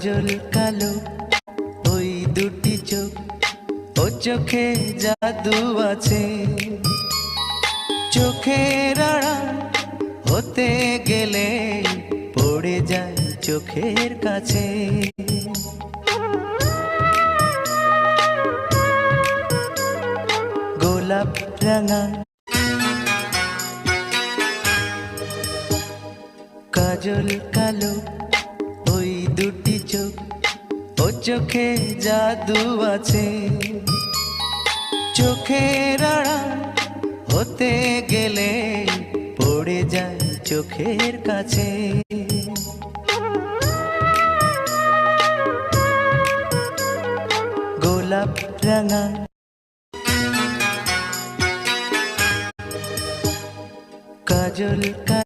কাজল কালো ওই দুটি চোখ, ও চোখে জাদু আছে। চোখের আড়াল হতে গেলে পড়ে যায় চোখের কাছে। গোলাপ রাঙা কাজল কালো ওই দুটি চোখ, ও চোখে জাদু আছে। চোখের আড়াল হতে গেলে পড়ে যায় চোখের কাছে। গোলাপ রাঙা কাজল